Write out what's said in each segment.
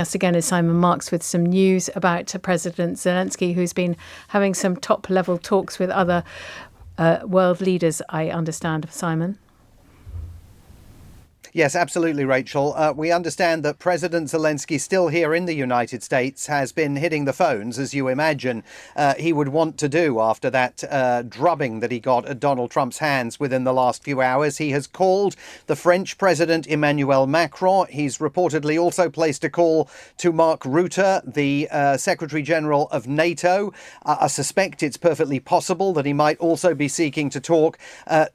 Us again is Simon Marks with some news about President Zelenskyy, who's been having some top-level talks with other world leaders, I understand, Simon. Yes, absolutely, Rachel. We understand that President Zelenskyy, still here in the United States, has been hitting the phones, as you imagine he would want to do after that drubbing that he got at Donald Trump's hands within the last few hours. He has called the French President Emmanuel Macron. He's reportedly also placed a call to Mark Rutte, the Secretary General of NATO. I suspect it's perfectly possible that he might also be seeking to talk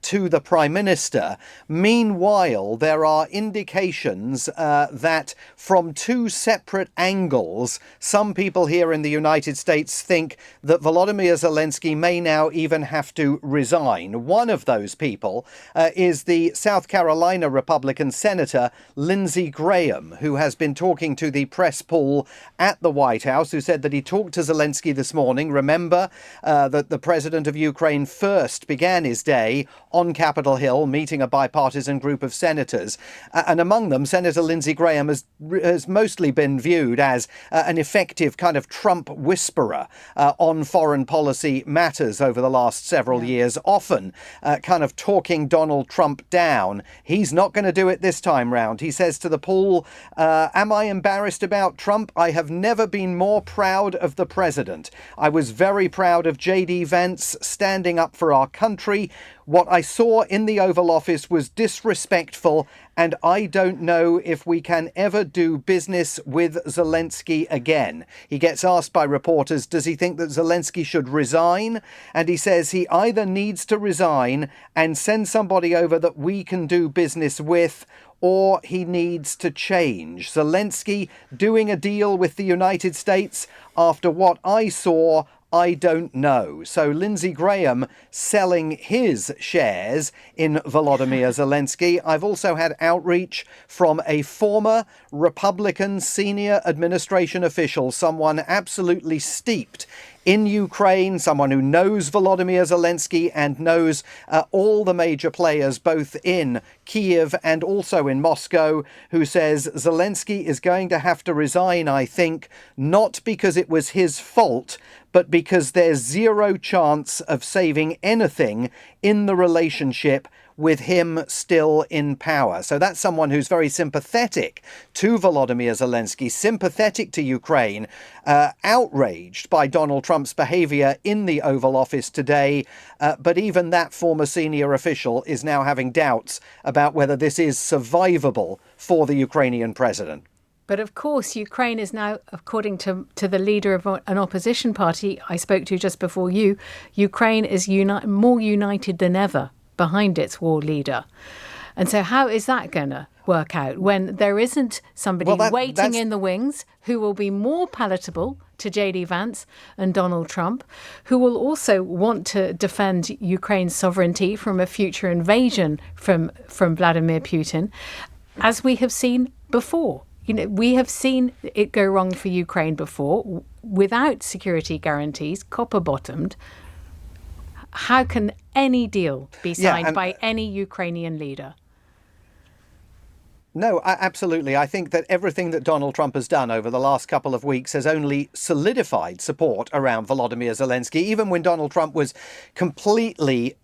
to the Prime Minister. Meanwhile, there are indications that from two separate angles, some people here in the United States think that Volodymyr Zelenskyy may now even have to resign. One of those people is the South Carolina Republican Senator Lindsey Graham, who has been talking to the press pool at the White House, who said that he talked to Zelenskyy this morning. Remember that the president of Ukraine first began his day on Capitol Hill, meeting a bipartisan group of senators. And among them, Senator Lindsey Graham has mostly been viewed as an effective kind of Trump whisperer on foreign policy matters over the last several years, often kind of talking Donald Trump down. He's not going to do it this time round. He says to the pool, am I embarrassed about Trump? I have never been more proud of the president. I was very proud of J.D. Vance standing up for our country. What I saw in the Oval Office was disrespectful, and I don't know if we can ever do business with Zelenskyy again. He gets asked by reporters, does he think that Zelenskyy should resign? And he says he either needs to resign and send somebody over that we can do business with, or he needs to change. Zelenskyy doing a deal with the United States, after what I saw, I don't know. So Lindsey Graham selling his shares in Volodymyr Zelenskyy. I've also had outreach from a former Republican senior administration official, someone absolutely steeped in Ukraine, someone who knows Volodymyr Zelenskyy and knows all the major players, both in Kiev and also in Moscow, who says Zelenskyy is going to have to resign, I think, not because it was his fault, but because there's zero chance of saving anything in the relationship with him still in power. So that's someone who's very sympathetic to Volodymyr Zelenskyy, sympathetic to Ukraine, outraged by Donald Trump's behavior in the Oval Office today. But even that former senior official is now having doubts about whether this is survivable for the Ukrainian president. But of course, Ukraine is now, according to the leader of an opposition party I spoke to just before you, Ukraine is more united than ever behind its war leader. And so how is that going to work out when there isn't somebody waiting in the wings who will be more palatable to J.D. Vance and Donald Trump, who will also want to defend Ukraine's sovereignty from a future invasion from Vladimir Putin, as we have seen before? You know, we have seen it go wrong for Ukraine before without security guarantees, copper-bottomed. How can any deal be signed by any Ukrainian leader? No, absolutely. I think that everything that Donald Trump has done over the last couple of weeks has only solidified support around Volodymyr Zelenskyy, even when Donald Trump was completely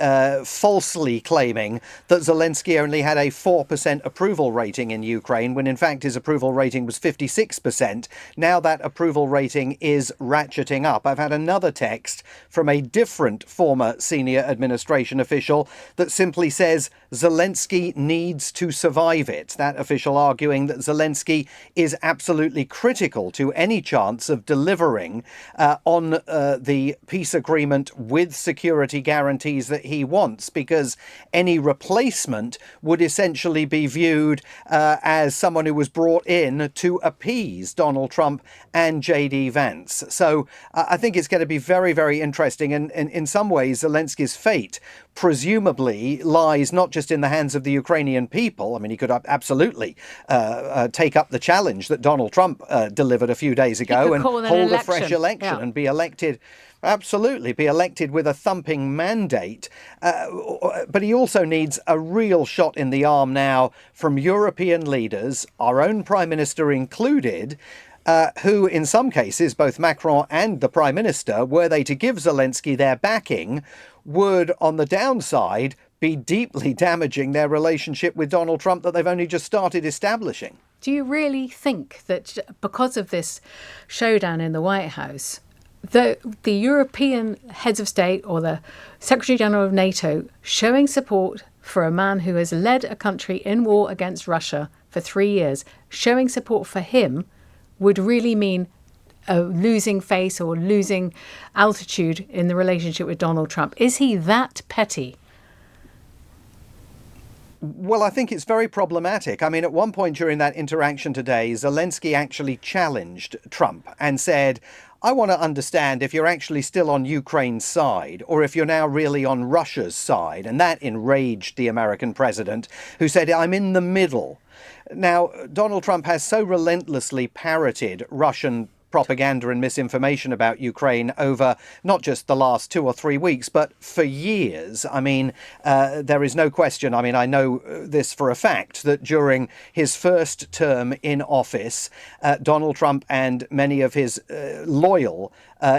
falsely claiming that Zelenskyy only had a 4% approval rating in Ukraine, when in fact his approval rating was 56%. Now that approval rating is ratcheting up. I've had another text from a different former senior administration official that simply says Zelenskyy needs to survive it. That official arguing that Zelenskyy is absolutely critical to any chance of delivering on the peace agreement with security guarantees that he wants, because any replacement would essentially be viewed as someone who was brought in to appease Donald Trump and J.D. Vance. So I think it's going to be very, very interesting. And in some ways, Zelensky's fate presumably lies not just in the hands of the Ukrainian people. I mean, he could absolutely take up the challenge that Donald Trump delivered a few days ago and hold a fresh election and be elected. Absolutely, be elected with a thumping mandate. But he also needs a real shot in the arm now from European leaders, our own Prime Minister included, who in some cases, both Macron and the Prime Minister, were they to give Zelensky their backing, would on the downside be deeply damaging their relationship with Donald Trump that they've only just started establishing. Do you really think that because of this showdown in the White House, the European heads of state or the Secretary General of NATO showing support for a man who has led a country in war against Russia for 3 years, showing support for him would really mean a losing face or losing altitude in the relationship with Donald Trump? Is he that petty? Well, I think it's very problematic. I mean, at one point during that interaction today, Zelensky actually challenged Trump and said, I want to understand if you're actually still on Ukraine's side or if you're now really on Russia's side. And that enraged the American president, who said, I'm in the middle. Now, Donald Trump has so relentlessly parroted Russian propaganda and misinformation about Ukraine over not just the last 2 or 3 weeks, but for years. I mean, there is no question. I mean, I know this for a fact, that during his first term in office, Donald Trump and many of his loyal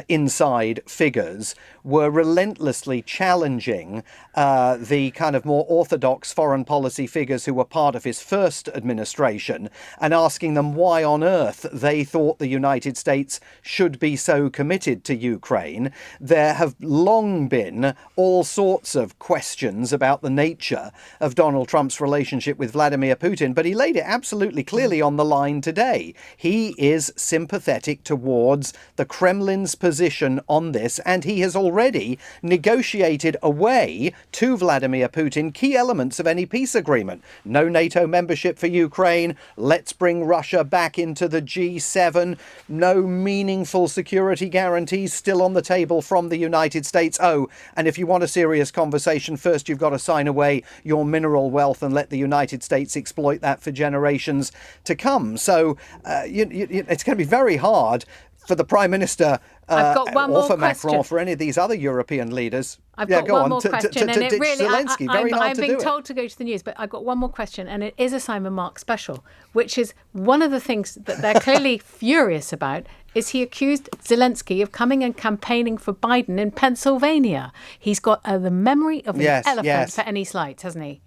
inside figures were relentlessly challenging the kind of more orthodox foreign policy figures who were part of his first administration and asking them why on earth they thought the United States should be so committed to Ukraine. There have long been all sorts of questions about the nature of Donald Trump's relationship with Vladimir Putin, but he laid it absolutely clearly on the line today. He is sympathetic towards the Kremlin's position on this, and he has already negotiated away to Vladimir Putin key elements of any peace agreement. No NATO membership for Ukraine. Let's bring Russia back into the G7. No meaningful security guarantees still on the table from the United States. Oh, and if you want a serious conversation, first you've got to sign away your mineral wealth and let the United States exploit that for generations to come. So it's going to be very hard for the Prime Minister or for Macron, or for any of these other European leaders. I've got one more question, and it really, Zelensky. Very hard I'm to being do told to go to the news, but I've got one more question, and it is a Simon Mark special, which is one of the things that they're clearly furious about is he accused Zelensky of coming and campaigning for Biden in Pennsylvania. He's got the memory of an elephant for any slights, hasn't he?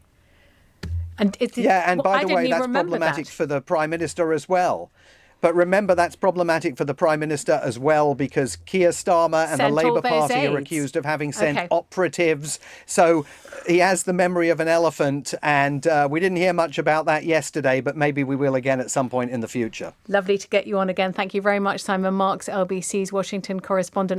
And and by the way, that's problematic for the Prime Minister as well. But remember, that's problematic for the Prime Minister as well, because Keir Starmer and the Labour Party are accused of having sent operatives. So he has the memory of an elephant, and we didn't hear much about that yesterday, but maybe we will again at some point in the future. Lovely to get you on again. Thank you very much, Simon Marks, LBC's Washington correspondent.